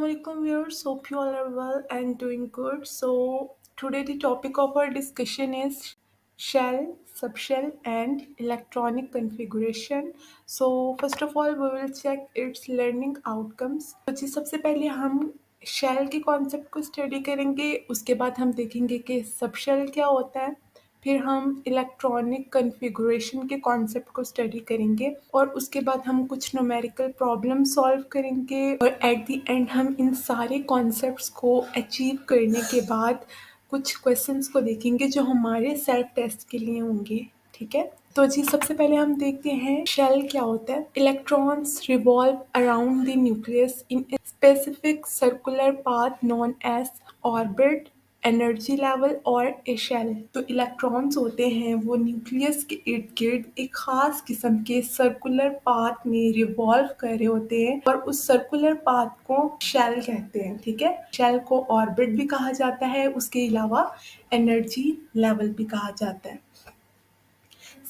Assalamualaikum viewers, hope you all are well and doing good. So today the topic of our discussion is shell, subshell and electronic configuration. So first of all we will check its learning outcomes. तो जी सबसे पहले हम shell के concept को study करेंगे, उसके बाद हम देखेंगे कि सबशेल क्या होता है, फिर हम इलेक्ट्रॉनिक कॉन्फ़िगरेशन के कॉन्सेप्ट को स्टडी करेंगे और उसके बाद हम कुछ न्यूमेरिकल प्रॉब्लम सॉल्व करेंगे और एट द एंड हम इन सारे कॉन्सेप्ट्स को अचीव करने के बाद कुछ क्वेश्चंस को देखेंगे जो हमारे सेल्फ टेस्ट के लिए होंगे। ठीक है, तो जी सबसे पहले हम देखते हैं शेल क्या होता है। Electrons revolve around the nucleus in a specific circular path known as orbit, energy level और ए शेल। तो इलेक्ट्रॉन्स होते हैं वो न्यूक्लियस के इर्द गिर्द एक खास किस्म के सर्कुलर पाथ में रिवॉल्व कर रहे होते हैं और उस सर्कुलर पाथ को शेल कहते हैं। ठीक है, शेल को ऑर्बिट भी कहा जाता है, उसके अलावा एनर्जी लेवल भी कहा जाता है।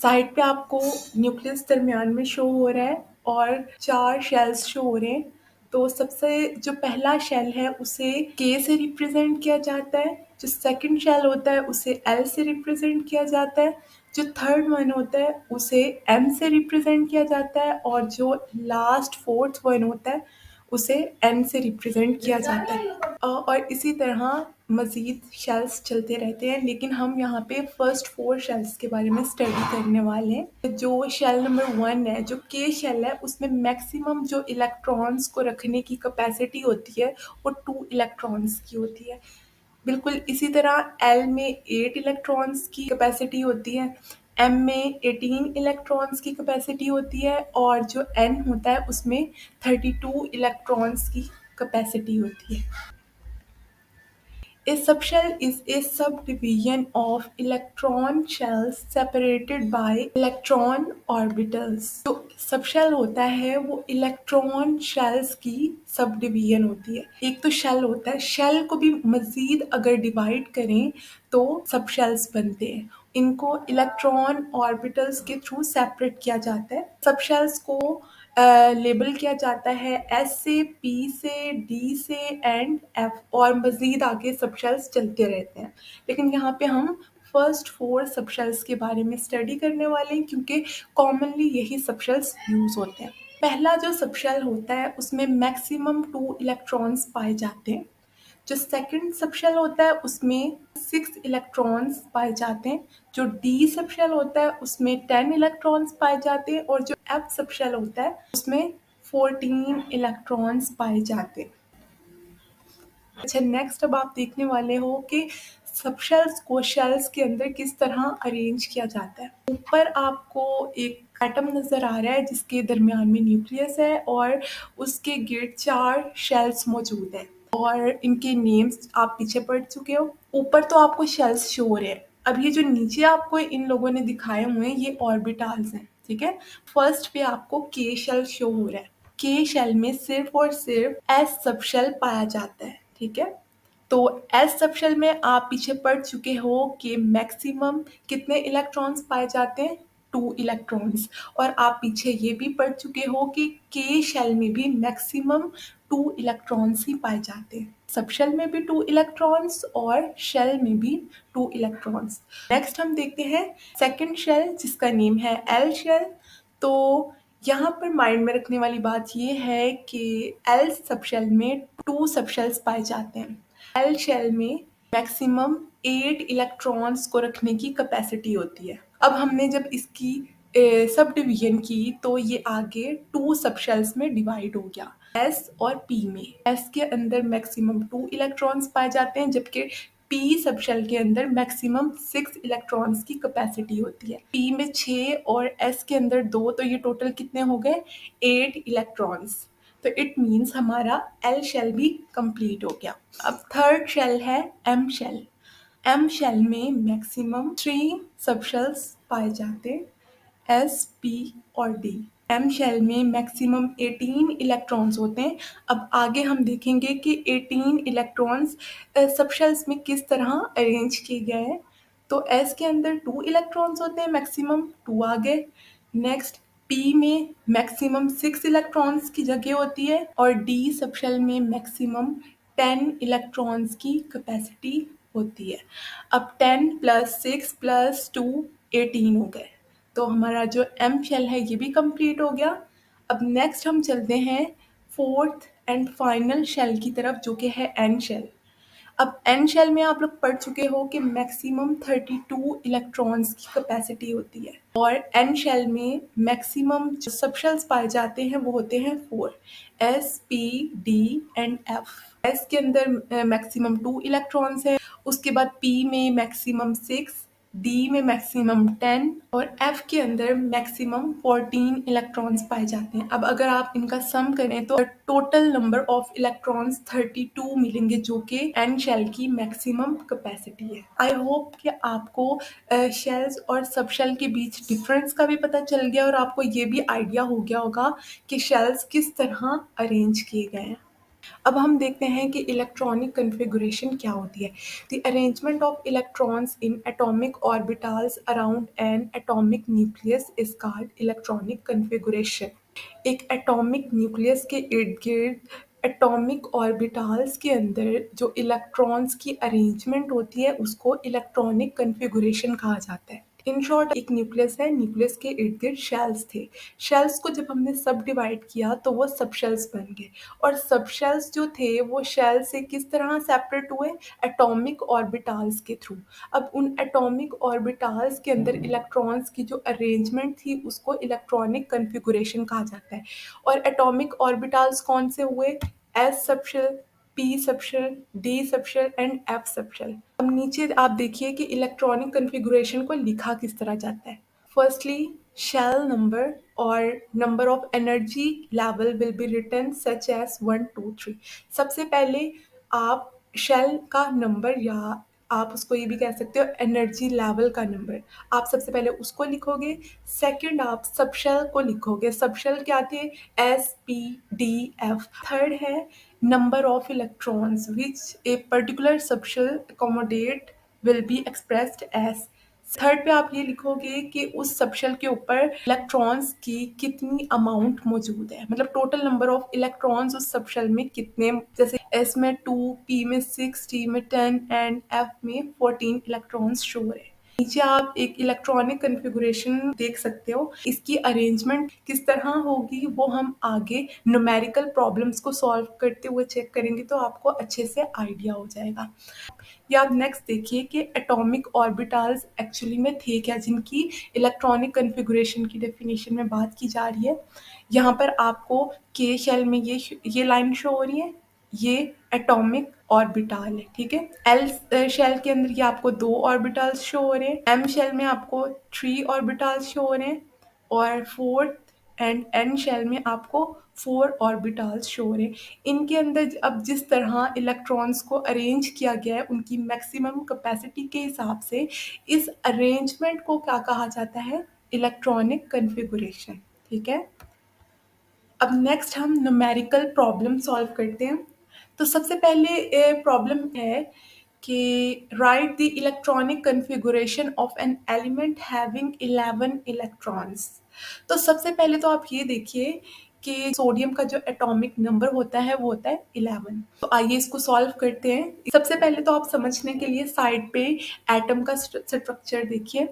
साइड पे आपको न्यूक्लियस दरमियान में शो हो रहा है और 4 शेल्स शो हो रहे हैं। तो सबसे जो पहला शेल है उसे के से रिप्रेजेंट किया जाता है, जो सेकंड शेल होता है उसे एल से रिप्रेजेंट किया जाता है, जो थर्ड वन होता है उसे एम से रिप्रेजेंट किया जाता है और जो लास्ट फोर्थ वन होता है उसे एन से रिप्रेजेंट किया जाता है। और इसी तरह मज़ीद शेल्स चलते रहते हैं, लेकिन हम यहाँ पे फर्स्ट 4 शेल्स के बारे में स्टडी करने वाले हैं। जो शेल नंबर 1 है, जो के शेल है, उसमें मैक्सिमम जो इलेक्ट्रॉन्स को रखने की कैपेसिटी होती है वो 2 इलेक्ट्रॉन्स की होती है। बिल्कुल इसी तरह एल में 8 इलेक्ट्रॉन्स की कैपेसिटी होती है, एम में 18 इलेक्ट्रॉन्स की कैपेसिटी होती है और जो एन होता है उसमें 32 इलेक्ट्रॉन्स की कैपेसिटी होती है। A subshell is a subdivision of electron shells separated by electron orbitals. जो सबशेल होता है वो इलेक्ट्रॉन शेल्स की सब डिवीजन होती है। एक तो शेल होता है, शेल को भी मजीद अगर डिवाइड करें तो सबशेल्स बनते हैं। इनको इलेक्ट्रॉन ऑर्बिटल्स के थ्रू सेपरेट किया जाता है। सबशेल्स को लेबल किया जाता है एस से, पी से, डी से एंड एफ और मज़ीद आगे सबशेल्स चलते रहते हैं। लेकिन यहाँ पे हम फर्स्ट 4 सबशेल्स के बारे में स्टडी करने वाले हैं क्योंकि कॉमनली यही सबशेल्स यूज़ होते हैं। पहला जो सबशेल होता है उसमें मैक्सिमम 2 इलेक्ट्रॉन्स पाए जाते हैं। जो सेकंड सबशेल होता है उसमें 6 इलेक्ट्रॉन्स पाए जाते हैं। जो डी सबशेल होता है उसमें 10 इलेक्ट्रॉन्स पाए जाते हैं और जो एफ सबशेल होता है उसमें 14 इलेक्ट्रॉन्स पाए जाते हैं। अच्छा, नेक्स्ट अब आप देखने वाले हो कि सबशेल्स को शेल्स के अंदर किस तरह अरेंज किया जाता है। ऊपर आपको एक एटम नज़र आ रहा है जिसके दरमियान में न्यूक्लियस है और उसके गिर्द 4 शेल्स मौजूद हैं और इनके नेम्स आप पीछे पढ़ चुके हो। ऊपर तो आपको शेल्स शो हो रहे हैं, अब ये जो नीचे आपको इन लोगों ने दिखाए हुए हैं ये ऑर्बिटल्स हैं। ठीक है, फर्स्ट पे आपको के शेल शो हो रहा है। के शेल में सिर्फ और सिर्फ एस सबशेल पाया जाता है। ठीक है, तो एस सबशेल में आप पीछे पढ़ चुके हो कि मैक्सिमम कितने इलेक्ट्रॉन्स पाए जाते हैं, 2 इलेक्ट्रॉन्स। और आप पीछे ये भी पढ़ चुके हो कि के शेल में भी मैक्सिमम 2 इलेक्ट्रॉन्स ही पाए जाते हैं। सबशेल में भी 2 इलेक्ट्रॉन्स और शेल में भी 2 इलेक्ट्रॉन्स। नेक्स्ट हम देखते हैं सेकंड शेल जिसका नेम है एल शेल। तो यहाँ पर माइंड में रखने वाली बात ये है कि एल सबशेल में 2 सबशेल्स पाए जाते हैं। एल शेल में मैक्सिमम 8 इलेक्ट्रॉन्स को रखने की कैपेसिटी होती है। अब हमने जब इसकी सब डिवीजन की तो ये आगे 2 सबशेल्स में डिवाइड हो गया, एस और पी में। एस के अंदर मैक्सिमम 2 इलेक्ट्रॉन्स पाए जाते हैं जबकि पी सबशेल के अंदर मैक्सिमम 6 इलेक्ट्रॉन्स की कैपेसिटी होती है। पी में 6 और एस के अंदर 2, तो ये टोटल कितने हो गए, 8 इलेक्ट्रॉन्स। तो इट मीन्स हमारा एल शेल भी कंप्लीट हो गया। अब थर्ड शेल है एम शेल। एम शेल में मैक्सिमम 3 सबशेल्स पाए जाते हैं, एस, पी और डी। एम शेल में मैक्सिमम 18 इलेक्ट्रॉन्स होते हैं। अब आगे हम देखेंगे कि 18 इलेक्ट्रॉन्स सबशेल्स में किस तरह अरेंज किए गए हैं। तो एस के अंदर 2 इलेक्ट्रॉन्स होते हैं, मैक्सिमम 2 आ गए। नेक्स्ट पी में मैक्सिमम 6 इलेक्ट्रॉन्स की जगह होती है और डी सबशेल में मैक्सिमम 10 इलेक्ट्रॉन्स की कैपेसिटी होती है। अब 10 + 6 + 2 18 हो गए। तो हमारा जो एम शेल है ये भी कंप्लीट हो गया। अब नेक्स्ट हम चलते हैं फोर्थ एंड फाइनल शेल की तरफ, जो कि है एन शेल। अब एन शेल में आप लोग पढ़ चुके हो कि मैक्सिमम 32 इलेक्ट्रॉन्स की कैपेसिटी होती है और एन शेल में मैक्सिमम जो सबशेल्स पाए जाते हैं वो होते हैं 4, S, p, D and F. S के अंदर मैक्सिमम 2 इलेक्ट्रॉन्स है, उसके बाद पी में मैक्सिमम 6, डी में मैक्सिमम 10 और एफ के अंदर मैक्सिमम 14 इलेक्ट्रॉन्स पाए जाते हैं। अब अगर आप इनका सम करें तो टोटल नंबर ऑफ इलेक्ट्रॉन्स 32 मिलेंगे, जो कि एन शेल की मैक्सिमम कैपेसिटी है। आई होप कि आपको शेल्स और सब शेल के बीच डिफरेंस का भी पता चल गया और आपको ये भी आइडिया हो गया होगा कि शेल्स किस तरह अरेंज किए गए हैं। अब हम देखते हैं कि इलेक्ट्रॉनिक कन्फिगुरेशन क्या होती है। The arrangement of electrons in atomic orbitals around an atomic nucleus is called electronic configuration. एक एटॉमिक न्यूक्लियस के इर्द गिर्द एटॉमिक ऑर्बिटल्स के अंदर जो इलेक्ट्रॉन्स की अरेंजमेंट होती है उसको इलेक्ट्रॉनिक कन्फिगुरेशन कहा जाता है। इन शॉर्ट एक न्यूक्लियस है, न्यूक्लियस के इर्द गिर्द शेल्स थे। शेल्स को जब हमने सब डिवाइड किया तो वो सब शेल्स बन गए और सब शेल्स जो थे वो शेल से किस तरह सेपरेट हुए, एटॉमिक ऑर्बिटल्स के थ्रू। अब उन एटॉमिक ऑर्बिटल्स के अंदर इलेक्ट्रॉन्स की जो अरेंजमेंट थी उसको इलेक्ट्रॉनिक कन्फिगुरेशन कहा जाता है। और एटॉमिक ऑर्बिटल्स कौन से हुए, S subshell, P subshell, D subshell and F subshell. अब नीचे आप देखिए कि इलेक्ट्रॉनिक कन्फिगुरेशन को लिखा किस तरह जाता है। Firstly shell number or number of energy level will be written such as 1 2 3। सबसे पहले आप शेल का नंबर या आप उसको ये भी कह सकते हो एनर्जी लेवल का नंबर, आप सबसे पहले उसको लिखोगे। सेकंड आप सबशेल को लिखोगे, सबशेल क्या थे, s, p, d, f. Third है number of electrons which a particular subshell accommodate will be expressed as. Third पे आप ये लिखोगे कि उस सबशेल के ऊपर इलेक्ट्रॉन्स की कितनी अमाउंट मौजूद है, मतलब टोटल नंबर ऑफ इलेक्ट्रॉन्स उस सबशेल में कितने, जैसे एस में 2, पी में 6, टी में 10 एंड एफ में 14 इलेक्ट्रॉन्स शो है। नीचे आप एक इलेक्ट्रॉनिक कन्फिगुरेशन देख सकते हो, इसकी अरेंजमेंट किस तरह होगी वो हम आगे न्यूमेरिकल प्रॉब्लम्स को सॉल्व करते हुए चेक करेंगे तो आपको अच्छे से आइडिया हो जाएगा। या आप नेक्स्ट देखिए कि एटॉमिक ऑर्बिटल्स एक्चुअली में थे क्या, जिनकी इलेक्ट्रॉनिक कन्फिगुरेशन की डेफिनेशन में बात की जा रही है। यहाँ पर आपको के शेल में ये लाइन शो हो रही है, ये एटॉमिक ऑर्बिटल है, ठीक है। एल शेल के अंदर ये आपको 2 ऑर्बिटल्स शो हो रहे हैं, एम शेल में आपको 3 ऑर्बिटल्स शो हो रहे हैं और फोर्थ एंड एन शेल में आपको 4 ऑर्बिटल्स शो हो रहे हैं। इनके अंदर अब जिस तरह इलेक्ट्रॉन्स को अरेंज किया गया है उनकी मैक्सिमम कैपेसिटी के हिसाब से इस अरेंजमेंट को क्या कहा जाता है, इलेक्ट्रॉनिक कन्फिगुरेशन, ठीक है। अब नेक्स्ट हम न्यूमेरिकल प्रॉब्लम सॉल्व करते हैं। तो सबसे पहले प्रॉब्लम है कि right the electronic configuration of an element having 11 electrons. तो सबसे पहले तो आप ये देखिए कि सोडियम का जो एटॉमिक नंबर होता है वो होता है 11। तो आइए इसको सॉल्व करते हैं। सबसे पहले तो आप समझने के लिए साइड पे एटम का स्ट्रक्चर देखिए।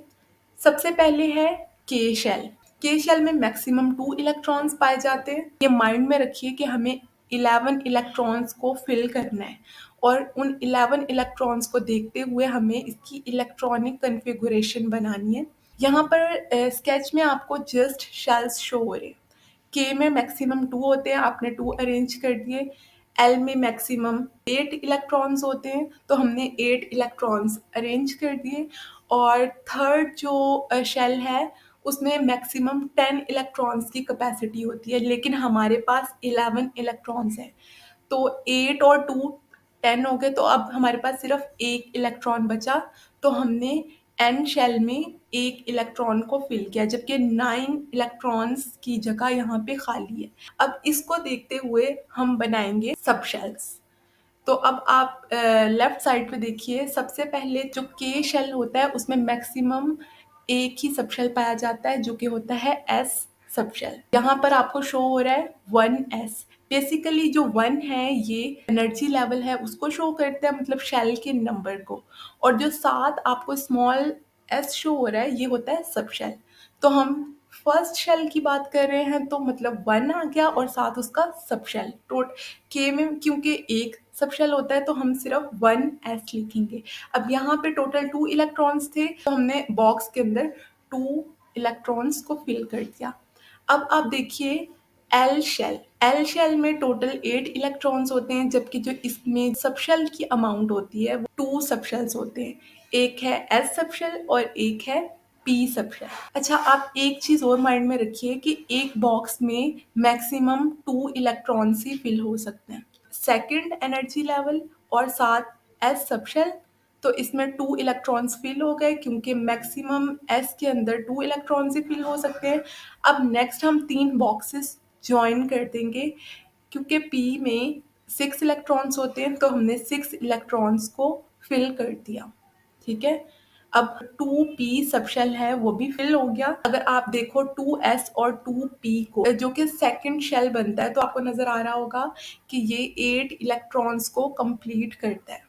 सबसे पहले है के शेल। के शेल में मैक्सिमम 2 इलेक्ट्रॉन्स पाए जाते हैं। ये माइंड में रखिए कि हमें 11 इलेक्ट्रॉन्स को फिल करना है और उन 11 इलेक्ट्रॉन्स को देखते हुए हमें इसकी इलेक्ट्रॉनिक कन्फिगुरेशन बनानी है। यहाँ पर स्केच में आपको जस्ट शेल्स शो हो रहे हैं। के में मैक्सिमम 2 होते हैं, आपने 2 अरेंज कर दिए। एल में मैक्सिमम 8 इलेक्ट्रॉन्स होते हैं तो हमने 8 इलेक्ट्रॉन्स अरेंज कर दिए। और थर्ड जो शेल है उसमें मैक्सिमम 10 इलेक्ट्रॉन्स की कैपेसिटी होती है, लेकिन हमारे पास 11 इलेक्ट्रॉन्स हैं तो 8 और 2 10 हो गए, तो अब हमारे पास सिर्फ एक इलेक्ट्रॉन बचा। तो हमने एन शेल में एक इलेक्ट्रॉन को फिल किया, जबकि 9 इलेक्ट्रॉन्स की जगह यहाँ पे खाली है। अब इसको देखते हुए हम बनाएंगे सब शेल्स। तो अब आप लेफ्ट साइड पे देखिए, सबसे पहले जो के शेल होता है उसमें मैक्सिमम एक ही सबशेल पाया जाता है जो कि होता है एस सबशेल। यहाँ पर आपको शो हो रहा है 1s। बेसिकली जो 1 है ये एनर्जी लेवल है उसको शो करता है, मतलब शेल के नंबर को। और जो 7 आपको स्मॉल s शो हो रहा है ये होता है सबशेल। तो हम फर्स्ट शेल की बात कर रहे हैं तो मतलब 1 आ गया और साथ उसका सबशेल। के में क्योंकि एक सबशेल होता है तो हम सिर्फ 1s लिखेंगे। अब यहाँ पे टोटल 2 इलेक्ट्रॉन्स थे तो हमने बॉक्स के अंदर 2 इलेक्ट्रॉन्स को फिल कर दिया। अब आप देखिए एल शेल में टोटल 8 इलेक्ट्रॉन्स होते हैं, जबकि जो इसमें सबशेल की अमाउंट होती है वो 2 सबशेल्स होते हैं। एक है एस सबशेल और एक है पी सबशेल। अच्छा, आप एक चीज और माइंड में रखिए कि एक बॉक्स में मैक्सिमम 2 इलेक्ट्रॉन्स ही फिल हो सकते हैं। सेकंड एनर्जी लेवल और साथ एस सबशेल, तो इसमें 2 इलेक्ट्रॉन्स फिल हो गए क्योंकि मैक्सिमम एस के अंदर 2 इलेक्ट्रॉन्स ही फिल हो सकते हैं। अब नेक्स्ट हम 3 बॉक्सेस ज्वाइन कर देंगे क्योंकि पी में 6 इलेक्ट्रॉन्स होते हैं तो हमने 6 इलेक्ट्रॉन्स को फिल कर दिया। ठीक है, अब 2p सबशेल है वो भी फिल हो गया। अगर आप देखो 2s और 2p को जो कि सेकंड शेल बनता है तो आपको नजर आ रहा होगा कि ये 8 इलेक्ट्रॉन्स को कंप्लीट करता है।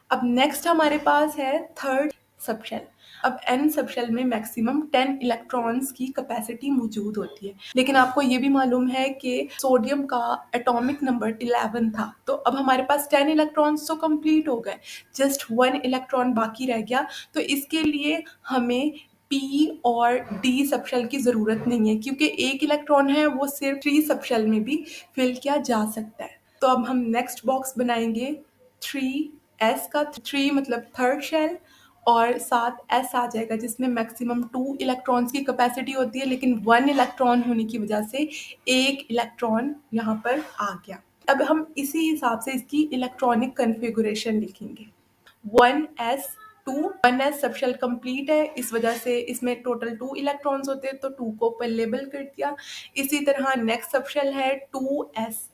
अब नेक्स्ट हमारे पास है थर्ड सबशेल। अब एन सबशेल में मैक्सिमम 10 इलेक्ट्रॉन्स की कैपेसिटी मौजूद होती है, लेकिन आपको ये भी मालूम है कि सोडियम का एटॉमिक नंबर 11 था, तो अब हमारे पास 10 इलेक्ट्रॉन्स तो कंप्लीट हो गए, जस्ट 1 इलेक्ट्रॉन बाकी रह गया। तो इसके लिए हमें पी और डी सबशेल की ज़रूरत नहीं है क्योंकि एक इलेक्ट्रॉन है वो सिर्फ 3 सबशेल में भी फिल किया जा सकता है। तो अब हम नेक्स्ट बॉक्स बनाएंगे 3s का। 3 मतलब थर्ड शेल और साथ s आ जाएगा जिसमें मैक्सिमम 2 इलेक्ट्रॉन्स की कैपेसिटी होती है, लेकिन 1 इलेक्ट्रॉन होने की वजह से एक इलेक्ट्रॉन यहाँ पर आ गया। अब हम इसी हिसाब से इसकी इलेक्ट्रॉनिक कन्फिगुरेशन लिखेंगे। 1s सबशेल कंप्लीट है, इस वजह से इसमें टोटल 2 इलेक्ट्रॉन्स होते हैं तो 2 को ऊपर लेबल कर दिया। इसी तरह नेक्स्ट सबशेल है 2s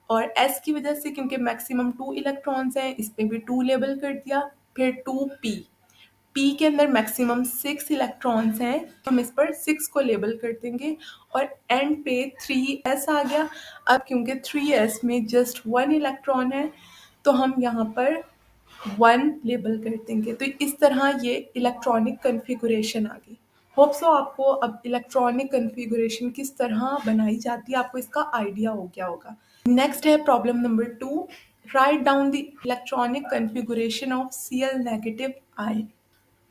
और s की वजह से क्योंकि मैक्सिमम 2 इलेक्ट्रॉन्स हैं इस पे भी 2 लेबल कर दिया। फिर 2p, p के अंदर मैक्सिमम 6 इलेक्ट्रॉन्स हैं तो हम इस पर 6 को लेबल कर देंगे। और एंड पे 3s आ गया। अब क्योंकि 3s में जस्ट 1 इलेक्ट्रॉन है तो हम यहाँ पर 1 लेबल कर देंगे। तो इस तरह ये इलेक्ट्रॉनिक कन्फिगुरेशन आ गई। होप सो आपको अब इलेक्ट्रॉनिक कन्फिगुरेशन किस तरह बनाई जाती है आपको इसका आइडिया हो गया होगा। नेक्स्ट है problem number 2। Write down the electronic configuration of Cl negative ion.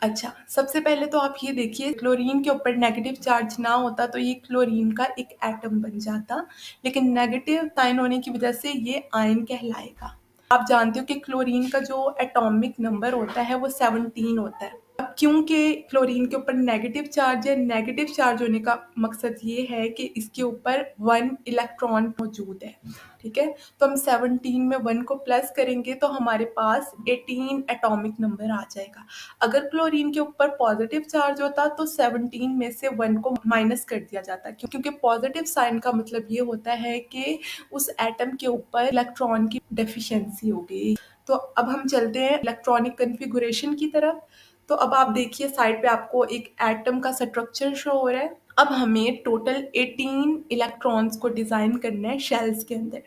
अच्छा, सबसे पहले तो आप ये देखिए क्लोरीन के ऊपर नेगेटिव चार्ज ना होता तो ये क्लोरीन का एक एटम बन जाता, लेकिन नेगेटिव साइन होने की वजह से ये आयन कहलाएगा। आप जानते हो कि क्लोरीन का जो एटॉमिक नंबर होता है वो 17 होता है। अब क्योंकि क्लोरीन के ऊपर नेगेटिव चार्ज है, नेगेटिव चार्ज होने का मकसद ये है कि इसके ऊपर 1 इलेक्ट्रॉन मौजूद है। ठीक है, तो हम 17 में 1 को प्लस करेंगे तो हमारे पास 18 एटॉमिक नंबर आ जाएगा। अगर क्लोरीन के ऊपर पॉजिटिव चार्ज होता तो 17 में से 1 को माइनस कर दिया जाता, क्योंकि पॉजिटिव साइन का मतलब ये होता है कि उस एटम के ऊपर इलेक्ट्रॉन की डेफिशिएंसी हो गई। तो अब हम चलते हैं इलेक्ट्रॉनिक कन्फिगुरेशन की तरफ। तो अब आप देखिए साइड पे आपको एक एटम का स्ट्रक्चर शो हो रहा है। अब हमें टोटल 18 इलेक्ट्रॉन्स को डिजाइन करना है शेल्स के अंदर।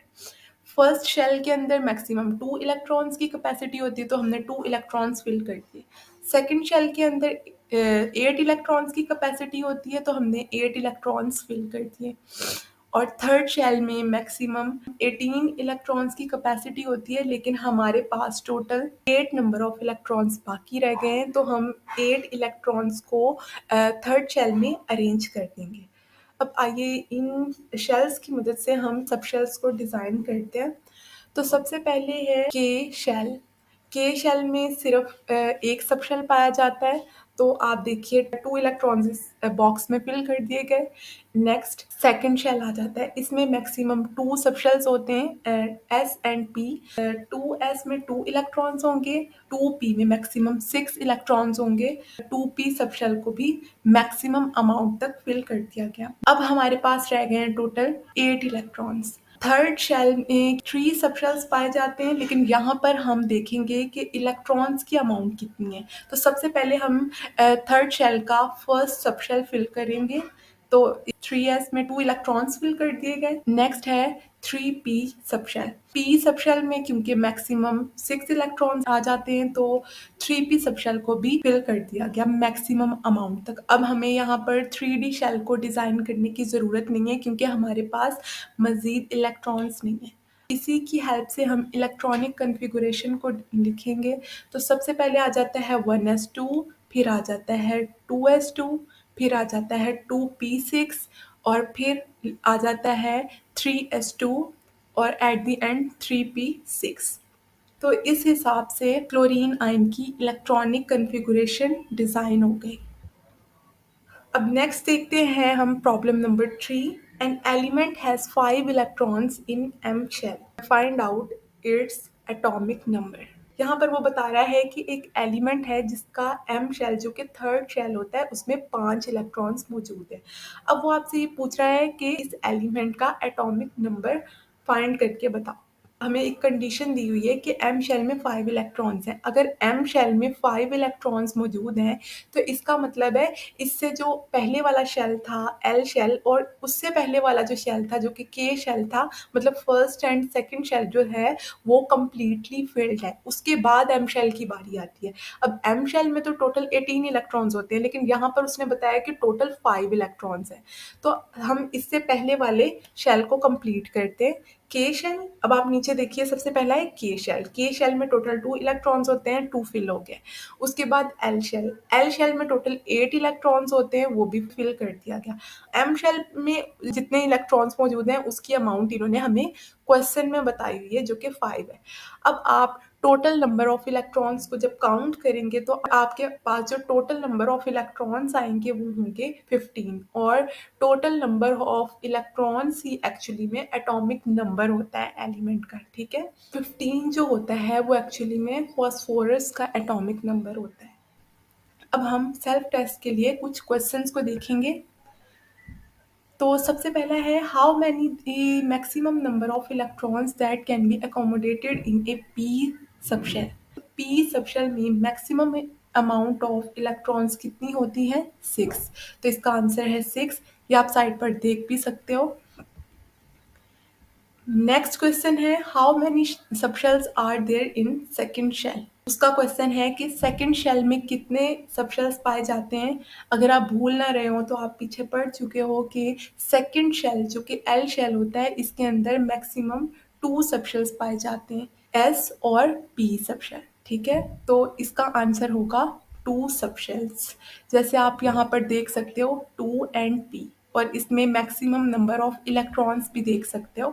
फर्स्ट शेल के अंदर मैक्सिमम 2 इलेक्ट्रॉन्स की कैपेसिटी होती है तो हमने 2 इलेक्ट्रॉन्स फिल कर दिए। सेकंड शेल के अंदर 8 इलेक्ट्रॉन्स की कैपेसिटी होती है तो हमने 8 इलेक्ट्रॉन्स फिल कर दिए। और थर्ड शेल में मैक्सिमम 18 इलेक्ट्रॉन्स की कैपेसिटी होती है, लेकिन हमारे पास टोटल 8 नंबर ऑफ इलेक्ट्रॉन्स बाकी रह गए हैं तो हम 8 इलेक्ट्रॉन्स को थर्ड शेल में अरेंज कर देंगे। अब आइए इन शेल्स की मदद से हम सब शेल्स को डिज़ाइन करते हैं। तो सबसे पहले है के शेल। के शेल में सिर्फ एक सब शेल पाया जाता है, तो आप देखिए 2 इलेक्ट्रॉन्स इस बॉक्स में फिल कर दिए गए। नेक्स्ट सेकंड शेल आ जाता है, इसमें मैक्सिमम 2 सब शेल्स होते हैं एस एंड पी। 2s में 2 इलेक्ट्रॉन्स होंगे, 2p में मैक्सिमम 6 इलेक्ट्रॉन्स होंगे। 2p सब शेल को भी मैक्सिमम अमाउंट तक फिल कर दिया गया। अब हमारे पास रह गए हैं टोटल 8 इलेक्ट्रॉन्स। थर्ड शेल में 3 सबशेल्स पाए जाते हैं, लेकिन यहाँ पर हम देखेंगे कि इलेक्ट्रॉन्स की अमाउंट कितनी है। तो सबसे पहले हम थर्ड शेल का फर्स्ट सबशेल फिल करेंगे। तो 3s में 2 इलेक्ट्रॉन्स फिल कर दिए गए। नेक्स्ट है 3p सबशेल। p सबशेल में क्योंकि मैक्सिमम 6 इलेक्ट्रॉन्स आ जाते हैं तो 3p सबशेल को भी फिल कर दिया गया मैक्सिमम अमाउंट तक। अब हमें यहाँ पर 3d शेल को डिजाइन करने की जरूरत नहीं है क्योंकि हमारे पास मजीद इलेक्ट्रॉन्स नहीं है। इसी की हेल्प से हम इलेक्ट्रॉनिक कन्फिगुरेशन को लिखेंगे। तो सबसे पहले आ जाता है 1s2, फिर आ जाता है 2s2, फिर आ जाता है 2p6 और फिर आ जाता है 3s2 और एट द एंड 3p6। तो इस हिसाब से क्लोरीन आयन की इलेक्ट्रॉनिक कन्फिगुरेशन डिज़ाइन हो गई। अब नेक्स्ट देखते हैं हम problem number 3। An element has 5 electrons in M shell, find out its atomic number. यहाँ पर वो बता रहा है कि एक एलिमेंट है जिसका एम शेल जो कि थर्ड शेल होता है उसमें 5 इलेक्ट्रॉन्स मौजूद है। अब वो आपसे ये पूछ रहा है कि इस एलिमेंट का एटॉमिक नंबर फाइंड करके बताओ। हमें एक कंडीशन दी हुई है कि एम शेल में 5 इलेक्ट्रॉन्स हैं। अगर एम शेल में 5 इलेक्ट्रॉन्स मौजूद हैं तो इसका मतलब है इससे जो पहले वाला शेल था एल शेल और उससे पहले वाला जो शेल था जो कि के शेल था, मतलब फर्स्ट एंड सेकंड शेल जो है वो कंप्लीटली फिल्ड है। उसके बाद एम शेल की बारी आती है। अब एम शेल में तो टोटल 18 इलेक्ट्रॉन्स होते हैं लेकिन यहाँ पर उसने बताया कि टोटल 5 इलेक्ट्रॉन्स हैं। तो हम इससे पहले वाले शेल को कंप्लीट करते हैं। के शेल, अब आप नीचे देखिए सबसे पहला है के शेल। के शेल में टोटल 2 इलेक्ट्रॉन्स होते हैं, 2 फिल हो गए। उसके बाद एल शेल, एल शेल में टोटल 8 इलेक्ट्रॉन्स होते हैं, वो भी फिल कर दिया गया। एम शेल में जितने इलेक्ट्रॉन्स मौजूद हैं उसकी अमाउंट इन्होंने हमें क्वेश्चन में बताई हुई है जो कि 5 है। अब आप टोटल नंबर ऑफ इलेक्ट्रॉन्स को जब काउंट करेंगे तो आपके पास जो टोटल नंबर ऑफ इलेक्ट्रॉन्स आएंगे वो होंगे 15 और total number of electrons he actually में एटॉमिक नंबर होता है एलिमेंट का। ठीक है, 15 जो होता है वो एक्चुअली में फॉस्फोरस का एटॉमिक नंबर होता है। अब हम सेल्फ टेस्ट के लिए कुछ क्वेश्चंस को देखेंगे। तो सबसे पहला है how many the maximum number of electrons that can be accommodated in A P subshell. P subshell में मैक्सिमम अमाउंट ऑफ इलेक्ट्रॉन्स कितनी होती है? 6। तो इसका आंसर है 6। ये आप साइड पर देख भी सकते हो। नेक्स्ट क्वेश्चन है how many subshells are there in second shell. उसका क्वेश्चन है कि सेकंड शेल में कितने सबशेल्स पाए जाते हैं। अगर आप भूल ना रहे हो तो आप पीछे पढ़ चुके हो कि सेकंड शेल जो कि एल शेल होता है इसके अंदर मैक्सिमम 2 सबशेल्स पाए जाते हैं, एस और पी सबशेल। ठीक है, तो इसका आंसर होगा 2 सबशेल्स। जैसे आप यहाँ पर देख सकते हो 2 एंड पी, और इसमें मैक्सिमम नंबर ऑफ इलेक्ट्रॉन्स भी देख सकते हो।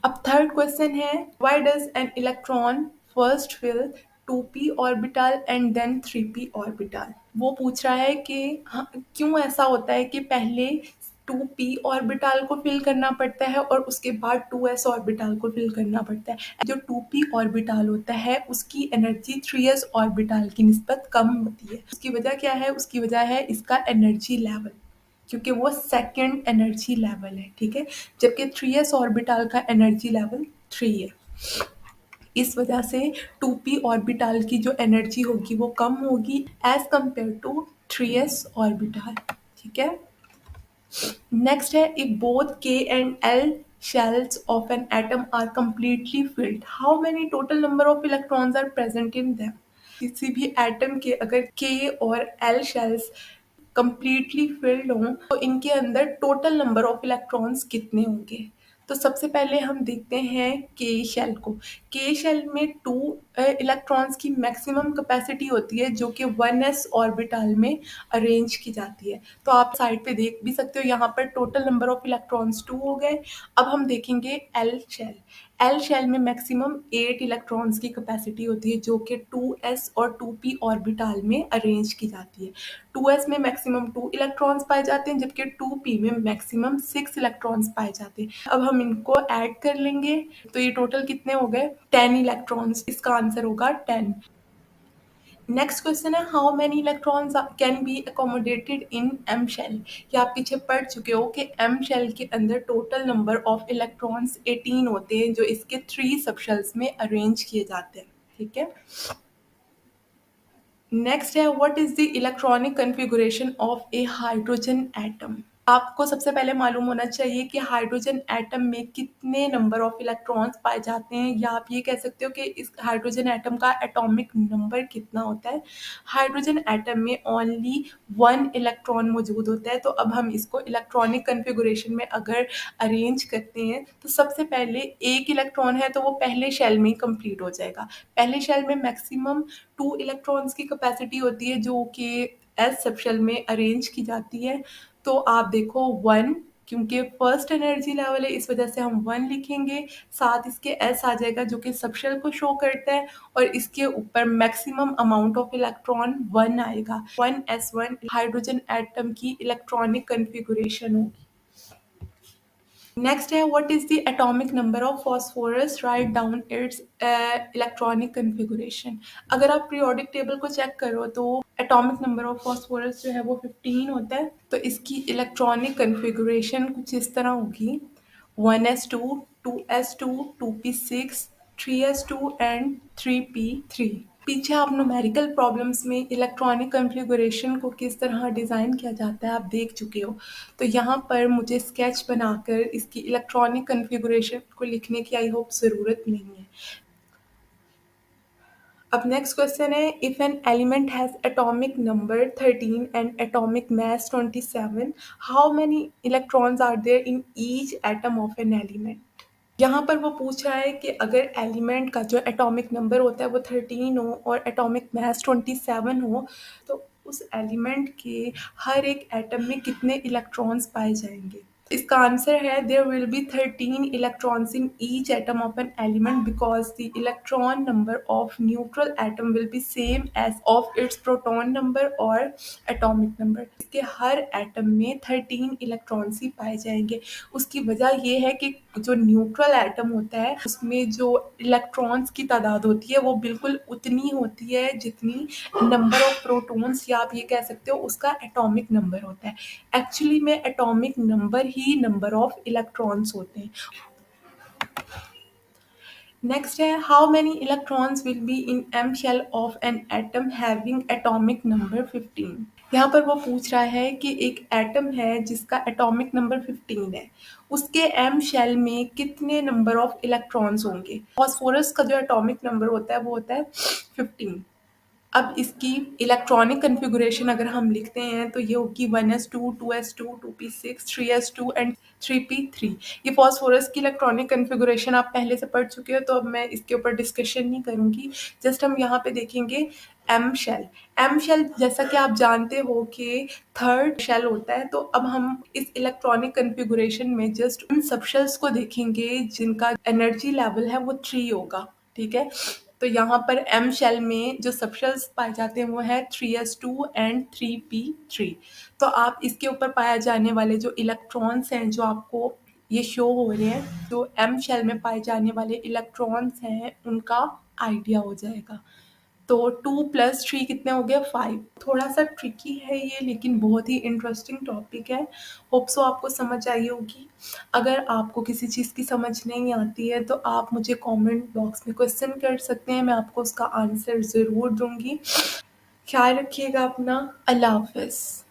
अब थर्ड क्वेश्चन है why does an electron first fill 2p orbital and then 3p orbital. वो पूछ रहा है कि हाँ, क्यों ऐसा होता है कि पहले 2p ऑर्बिटल को फिल करना पड़ता है और उसके बाद 2s ऑर्बिटल को फिल करना पड़ता है। जो 2p ऑर्बिटल होता है उसकी एनर्जी 3s ऑर्बिटल की निस्बत कम होती है। उसकी वजह क्या है? उसकी वजह है इसका एनर्जी लेवल, क्योंकि वो सेकेंड एनर्जी लेवल है। ठीक है, जबकि 3s ऑर्बिटल का एनर्जी लेवल 3 है। इस वजह से 2p ऑर्बिटल की जो एनर्जी होगी वो कम होगी as compare to 3s orbital. ठीक है, नेक्स्ट है if both k and l shells of an atom are completely filled how many total number of electrons are present in them। किसी भी एटम के अगर k और l शेल्स कंप्लीटली फिल्ड हों तो इनके अंदर टोटल नंबर ऑफ इलेक्ट्रॉन्स कितने होंगे। तो सबसे पहले हम देखते हैं के शेल को। के शेल में 2 इलेक्ट्रॉन्स की मैक्सिमम कैपेसिटी होती है जो कि 1s ऑर्बिटल में अरेंज की जाती है। तो आप साइड पे देख भी सकते हो यहाँ पर टोटल नंबर ऑफ इलेक्ट्रॉन्स 2 हो गए। अब हम देखेंगे एल शेल। एल शेल में मैक्सिमम 8 इलेक्ट्रॉन्स की कैपेसिटी होती है जो कि 2s और 2p ऑर्बिटल में अरेंज की जाती है। 2s में मैक्सिमम 2 इलेक्ट्रॉन्स पाए जाते हैं जबकि 2p में मैक्सिमम 6 इलेक्ट्रॉन्स पाए जाते हैं। अब हम इनको ऐड कर लेंगे तो ये टोटल कितने हो गए? 10 इलेक्ट्रॉन्स। इसका आंसर होगा 10। नेक्स्ट क्वेश्चन है how many electrons can be accommodated in M shell. ये आप पीछे पढ़ चुके हो कि एम शेल के अंदर टोटल नंबर ऑफ इलेक्ट्रॉन्स 18 होते हैं जो इसके 3 सबशेल्स में अरेंज किए जाते हैं। ठीक है, नेक्स्ट है what is the electronic configuration of A hydrogen atom. आपको सबसे पहले मालूम होना चाहिए कि हाइड्रोजन एटम में कितने नंबर ऑफ इलेक्ट्रॉन्स पाए जाते हैं, या आप ये कह सकते हो कि इस हाइड्रोजन एटम का एटॉमिक नंबर कितना होता है। हाइड्रोजन एटम में ओनली 1 इलेक्ट्रॉन मौजूद होता है। तो अब हम इसको इलेक्ट्रॉनिक कॉन्फ़िगरेशन में अगर अरेंज करते हैं तो सबसे पहले 1 इलेक्ट्रॉन है तो वो पहले शेल में ही कंप्लीट हो जाएगा। पहले शेल में मैक्सिमम 2 इलेक्ट्रॉन्स की कैपेसिटी होती है जो कि एस सब शेल में अरेंज की जाती है। तो आप देखो 1, क्योंकि फर्स्ट एनर्जी लेवल है इस वजह से हम 1 लिखेंगे, साथ इसके एस आ जाएगा जो कि सबशेल को शो करता है, और इसके ऊपर मैक्सिमम अमाउंट ऑफ इलेक्ट्रॉन 1 आएगा। 1s1 हाइड्रोजन एटम की इलेक्ट्रॉनिक कन्फिगुरेशन होगी। नेक्स्ट है what is the atomic number of phosphorus, write down it's electronic configuration. अगर आप पीरियोडिक टेबल को चेक करो तो एटॉमिक नंबर ऑफ फॉस्फोरस जो है वो 15 होता है। तो इसकी इलेक्ट्रॉनिक कन्फिगुरेशन कुछ इस तरह होगी: 1s2, 2s2, 2p6, 3s2 and 3p3। पीछे आप न्यूमेरिकल प्रॉब्लम्स में इलेक्ट्रॉनिक कॉन्फ़िगरेशन को किस तरह डिज़ाइन किया जाता है आप देख चुके हो। तो यहाँ पर मुझे स्केच बनाकर इसकी इलेक्ट्रॉनिक कॉन्फ़िगरेशन को लिखने की आई होप ज़रूरत नहीं है। अब नेक्स्ट क्वेश्चन है if an element has atomic number 13 and atomic mass 27, how many electrons are there in each atom of an element. यहाँ पर वो पूछ रहा है कि अगर एलिमेंट का जो एटॉमिक नंबर होता है वो 13 हो और एटॉमिक मास 27 हो, तो उस एलिमेंट के हर एक एटम में कितने इलेक्ट्रॉन्स पाए जाएंगे। इसका आंसर है there will be 13 electrons in each atom of an element because the electron number of neutral atom will be same as of its proton number और एटॉमिक नंबर। इसके हर एटम में 13 इलेक्ट्रॉन्स ही पाए जाएंगे। उसकी वजह यह है कि जो न्यूट्रल एटम होता है उसमें जो इलेक्ट्रॉन्स की तादाद होती है वो बिल्कुल उतनी होती है जितनी नंबर ऑफ प्रोटॉन्स, या आप ये कह सकते हो उसका एटॉमिक नंबर होता है। एक्चुअली में एटॉमिक नंबर ही नंबर ऑफ इलेक्ट्रॉन्स होते हैं। नेक्स्ट है how many electrons will be in M shell of an atom having atomic number 15। यहाँ पर वो पूछ रहा है कि एक एटम है जिसका एटॉमिक नंबर 15 है, उसके एम शेल में कितने नंबर ऑफ इलेक्ट्रॉन्स होंगे। फॉस्फोरस का जो एटॉमिक नंबर होता है वो होता है 15। अब इसकी इलेक्ट्रॉनिक कन्फिगुरेशन अगर हम लिखते हैं तो ये होगी 1s2, 2s2, 2p6, 3s2 and 3p3। ये फॉस्फोरस की इलेक्ट्रॉनिक कन्फिगुरेशन आप पहले से पढ़ चुके हो तो अब मैं इसके ऊपर डिस्कशन नहीं करूँगी। जस्ट हम यहाँ पे देखेंगे एम शेल। एम शेल जैसा कि आप जानते हो कि थर्ड शेल होता है। तो अब हम इस इलेक्ट्रॉनिक कन्फिगुरेशन में जस्ट उन सब शेल्स को देखेंगे जिनका एनर्जी लेवल है वो 3 होगा। ठीक है, तो यहाँ पर एम शेल में जो सबशेल्स पाए जाते हैं वो है 3s2 एंड 3p3। तो आप इसके ऊपर पाया जाने वाले जो इलेक्ट्रॉन्स हैं जो आपको ये शो हो रहे हैं, जो एम शेल में पाए जाने वाले इलेक्ट्रॉन्स हैं उनका आइडिया हो जाएगा। तो 2 + 3 कितने हो गए 5। थोड़ा सा ट्रिकी है ये लेकिन बहुत ही इंटरेस्टिंग टॉपिक है। होप सो आपको समझ आई होगी। अगर आपको किसी चीज़ की समझ नहीं आती है तो आप मुझे कमेंट बॉक्स में क्वेश्चन कर सकते हैं, मैं आपको उसका आंसर ज़रूर दूंगी। ख्याल रखिएगा अपना। अल्लाह हाफिज़।